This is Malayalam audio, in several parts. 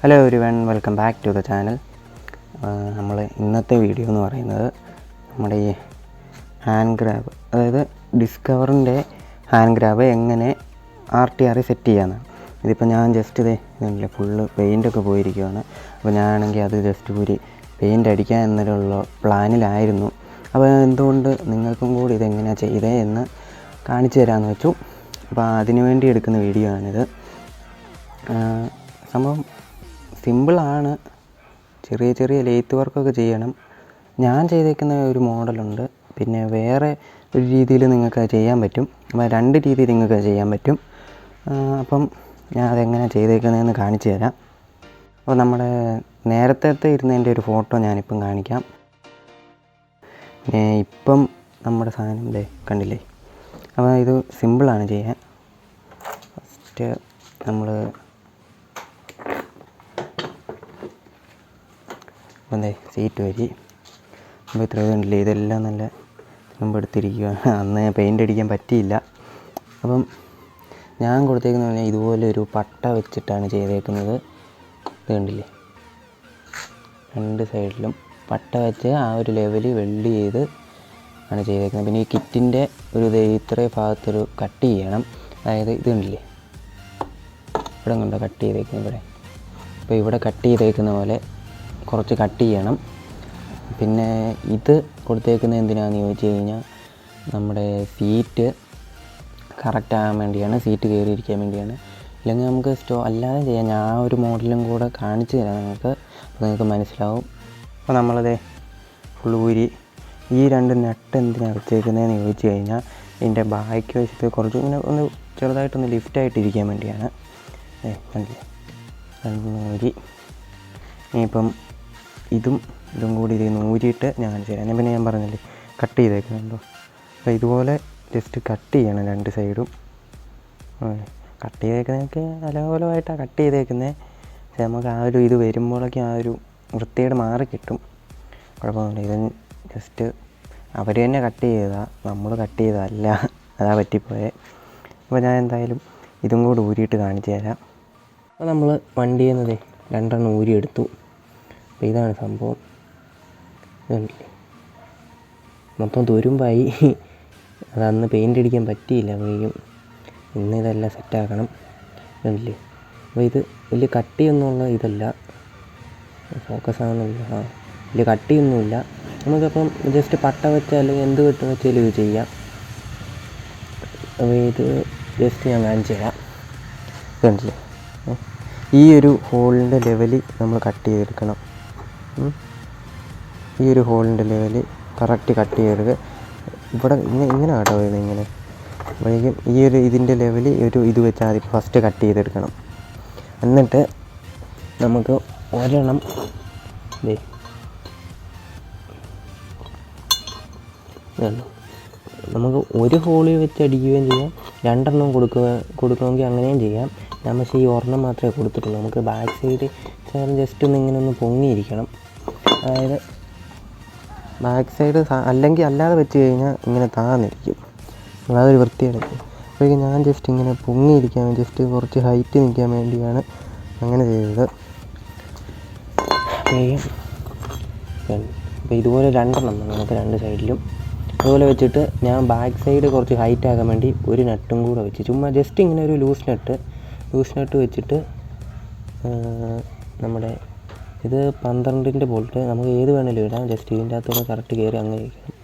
Hello everyone, welcome back to the channel. നമ്മൾ ഇന്നത്തെ വീഡിയോ എന്ന് പറയുന്നത് നമ്മുടെ ഈ ഹാൻഡ് ഗ്രാബ്, അതായത് ഡിസ്കവറിൻ്റെ ഹാൻഡ് ഗ്രാബ് എങ്ങനെ RTR സെറ്റ് ചെയ്യാമെന്നാണ്. ഇതിപ്പോൾ ഞാൻ ജസ്റ്റ് ഇതല്ലേ ഫുള്ള് പെയിൻ്റൊക്കെ പോയിരിക്കുകയാണ്. അപ്പോൾ ഞാനാണെങ്കിൽ അത് ജസ്റ്റ് ഒരു പെയിൻ്റ് അടിക്കാൻ എന്നുള്ള പ്ലാനിലായിരുന്നു. അപ്പോൾ എന്തുകൊണ്ട് നിങ്ങൾക്കും കൂടി ഇതെങ്ങനെയാണ് ചെയ്തത് എന്ന് കാണിച്ചു തരാമെന്ന് വെച്ചു. അപ്പോൾ അതിനു വേണ്ടി എടുക്കുന്ന വീഡിയോ ആണിത്. സംഭവം സിമ്പിളാണ്. ചെറിയ ചെറിയ ലെയ്ത്ത് വർക്കൊക്കെ ചെയ്യണം. ഞാൻ ചെയ്തേക്കുന്ന ഒരു മോഡലുണ്ട്, പിന്നെ വേറെ ഒരു രീതിയിൽ നിങ്ങൾക്ക് ചെയ്യാൻ പറ്റും. അപ്പോൾ രണ്ട് രീതിയിൽ നിങ്ങൾക്ക് ചെയ്യാൻ പറ്റും. അപ്പം ഞാൻ അതെങ്ങനെ ചെയ്തേക്കുന്നതെന്ന് കാണിച്ചു തരാം. അപ്പോൾ നമ്മുടെ നേരത്തെ ഇരുന്നതിൻ്റെ ഒരു ഫോട്ടോ ഞാനിപ്പം കാണിക്കാം. ഇപ്പം നമ്മുടെ സാധനം കണ്ടില്ലേ. അപ്പോൾ ഇത് സിമ്പിളാണ് ചെയ്യാൻ. ഫസ്റ്റ് നമ്മൾ സീറ്റ് വരി അപ്പോൾ ഇത്ര കണ്ടില്ലേ, ഇതെല്ലാം നല്ല എടുത്തിരിക്കുകയാണ്. അന്ന് പെയിൻ്റ് അടിക്കാൻ പറ്റിയില്ല. അപ്പം ഞാൻ കൊടുത്തേക്കുന്നത് പറഞ്ഞാൽ ഇതുപോലെ ഒരു പട്ട വെച്ചിട്ടാണ് ചെയ്തേക്കുന്നത്. ഇത് കണ്ടില്ലേ, രണ്ട് സൈഡിലും പട്ട വെച്ച് ആ ഒരു ലെവലിൽ വെൽഡ് ചെയ്ത് ആണ് ചെയ്തേക്കുന്നത്. പിന്നെ ഈ കിറ്റിൻ്റെ ഒരു ഇത്രയും ഭാഗത്തൊരു കട്ട് ചെയ്യണം. അതായത് ഇത് കണ്ടില്ലേ, ഇവിടെ കൊണ്ടോ കട്ട് ചെയ്തേക്കുന്നത് ഇവിടെ. അപ്പോൾ ഇവിടെ കട്ട് ചെയ്തേക്കുന്ന പോലെ കുറച്ച് കട്ട് ചെയ്യണം. പിന്നെ ഇത് കൊടുത്തേക്കുന്നത് എന്തിനാണെന്ന് ചോദിച്ചു കഴിഞ്ഞാൽ നമ്മുടെ സീറ്റ് കറക്റ്റ് ആകാൻ വേണ്ടിയാണ്, സീറ്റ് കയറിയിരിക്കാൻ വേണ്ടിയാണ്. ഇല്ലെങ്കിൽ നമുക്ക് അല്ലാതെ ചെയ്യാം. ഞാൻ ആ ഒരു മോഡലും കൂടെ കാണിച്ചു തരാം നിങ്ങൾക്ക്, അപ്പോൾ നിങ്ങൾക്ക് മനസ്സിലാവും. അപ്പോൾ നമ്മളത് ഫുൾ ഊരി ഈ രണ്ട് നട്ട് എന്തിനാണ് വെച്ചേക്കുന്നതെന്ന് ചോദിച്ചു കഴിഞ്ഞാൽ ഇതിൻ്റെ ബാക്ക് വശത്ത് കുറച്ച് ഇങ്ങനെ ഒന്ന് ചെറുതായിട്ടൊന്ന് ലിഫ്റ്റായിട്ടിരിക്കാൻ വേണ്ടിയാണ്. കണ്ടില്ലേ, ഊരി ഇനിയിപ്പം ഇതും കൂടി ഇതിൽ നിന്ന് ഊരിയിട്ട് ഞാൻ കാണിച്ചു തരാം. പിന്നെ ഞാൻ പറഞ്ഞില്ലേ കട്ട് ചെയ്തേക്കുന്നുണ്ടോ. അപ്പോൾ ഇതുപോലെ ജസ്റ്റ് കട്ട് ചെയ്യണം രണ്ട് സൈഡും. കട്ട് ചെയ്തേക്കുന്നതൊക്കെ അലകോലമായിട്ടാണ് കട്ട് ചെയ്തേക്കുന്നത്. പക്ഷെ നമുക്ക് ആ ഒരു ഇത് വരുമ്പോഴൊക്കെ ആ ഒരു വൃത്തിയോട് മാറി കിട്ടും. കുഴപ്പമൊന്നുമില്ല. ഇത് ജസ്റ്റ് അവർ തന്നെ കട്ട് ചെയ്തതാണ്, നമ്മൾ കട്ട് ചെയ്തതല്ല. അതാ പറ്റിപ്പോയത്. അപ്പോൾ ഞാൻ എന്തായാലും ഇതും കൂടി ഊരിയിട്ട് കാണിച്ചു തരാം. അപ്പോൾ നമ്മൾ വണ്ടി ചെയ്യുന്നത് രണ്ടെണ്ണം ഊരിയെടുത്തു. അപ്പോൾ ഇതാണ് സംഭവം. ഇതുണ്ടല്ലേ, മൊത്തം തുരുമ്പായി. അതന്ന് പെയിൻ്റ് അടിക്കാൻ പറ്റിയില്ല. അപ്പോഴേക്കും ഇന്ന് ഇതെല്ലാം സെറ്റാക്കണം. ഇതുണ്ടല്ലേ, അപ്പോൾ ഇത് വലിയ കട്ടിയൊന്നുമുള്ള ഇതല്ല. ഫോക്കസ് ആകുന്നില്ല. വലിയ കട്ടിയൊന്നുമില്ല. നമുക്കപ്പം ജസ്റ്റ് പട്ട വെച്ചാൽ അല്ലെങ്കിൽ എന്ത് കെട്ട് വെച്ചാലും ഇത് ചെയ്യാം. അപ്പോൾ ഇത് ജസ്റ്റ് ഞാൻ കാണിച്ചു തരാം. ഇതുണ്ടല്ലേ, ഈ ഒരു ഹോളിൻ്റെ ലെവലിൽ നമ്മൾ കട്ട് ചെയ്തെടുക്കണം. ഈ ഒരു ഹോളിൻ്റെ ലെവലിൽ കറക്റ്റ് കട്ട് ചെയ്തെടുക്കുക. ഇവിടെ ഇങ്ങനെ കേട്ടോ, ഇങ്ങനെ അപ്പോഴേക്കും ഈ ഒരു ഇതിൻ്റെ ലെവലിൽ ഒരു ഇത് വെച്ചാൽ ആദ്യം ഫസ്റ്റ് കട്ട് ചെയ്തെടുക്കണം. എന്നിട്ട് നമുക്ക് ഒരെണ്ണം നമുക്ക് ഒരു ഹോളിൽ വെച്ച് അടിക്കുകയും ചെയ്യാം, രണ്ടെണ്ണം കൊടുക്കണമെങ്കിൽ അങ്ങനെയും ചെയ്യാം. ഞാൻ പക്ഷേ ഈ ഒരെണ്ണം മാത്രമേ കൊടുത്തിട്ടുള്ളൂ. നമുക്ക് ബാക്ക് സൈഡ് ജസ്റ്റ് ഒന്ന് ഇങ്ങനെ ഒന്ന് പൊങ്ങിയിരിക്കണം. അതായത് ബാക്ക് സൈഡ് അല്ലെങ്കിൽ അല്ലാതെ വെച്ച് കഴിഞ്ഞാൽ ഇങ്ങനെ താന്നിരിക്കും, അതൊരു വൃത്തിയെടുക്കും. അപ്പോഴേക്കും ഞാൻ ജസ്റ്റ് ഇങ്ങനെ പൊങ്ങിയിരിക്കാൻ, ജസ്റ്റ് കുറച്ച് ഹൈറ്റ് നിൽക്കാൻ വേണ്ടിയാണ് അങ്ങനെ ചെയ്തത്. അപ്പോൾ ഇതുപോലെ രണ്ടെണ്ണം നമുക്ക് രണ്ട് സൈഡിലും അതുപോലെ വെച്ചിട്ട് ഞാൻ ബാക്ക് സൈഡ് കുറച്ച് ഹൈറ്റ് ആകാൻ വേണ്ടി ഒരു നട്ടും കൂടെ വെച്ച് ചുമ്മാ ജസ്റ്റ് ഇങ്ങനെ ഒരു ലൂസ് നട്ട് വെച്ചിട്ട് നമ്മുടെ ഇത് 12-ൻ്റെ ബോൾട്ട് നമുക്ക് ഏത് വേണമെങ്കിലും ഇടാം. ജസ്റ്റ് ഇതിൻ്റെ അകത്തോടെ കറക്റ്റ് കയറി അങ്ങനെ ഇരിക്കണം.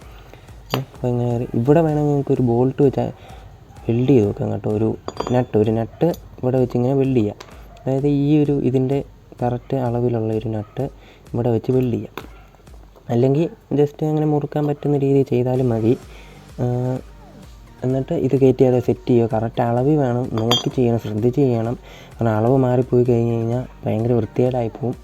അപ്പോൾ ഇങ്ങനെ കയറി ഇവിടെ വേണമെങ്കിൽ നിങ്ങൾക്ക് ഒരു ബോൾട്ട് വെച്ചാൽ വെൽഡ് ചെയ്ത് വെക്കാം കേട്ടോ. ഒരു നട്ട് ഇവിടെ വെച്ച് ഇങ്ങനെ വെൽഡ് ചെയ്യാം. അതായത് ഈ ഒരു ഇതിൻ്റെ കറക്റ്റ് അളവിലുള്ള ഒരു നട്ട് ഇവിടെ വെച്ച് വെൽഡ് ചെയ്യാം. അല്ലെങ്കിൽ ജസ്റ്റ് അങ്ങനെ മുറുക്കാൻ പറ്റുന്ന രീതിയിൽ ചെയ്താലും മതി. എന്നിട്ട് ഇത് കയറ്റി അത് സെറ്റ് ചെയ്യുക. കറക്റ്റ് അളവ് വേണം, നോക്കി ചെയ്യണം, ശ്രദ്ധിച്ച് ചെയ്യണം. കാരണം അളവ് മാറിപ്പോയി കഴിഞ്ഞ് കഴിഞ്ഞാൽ ഭയങ്കര വൃത്തികേടായി പോവും.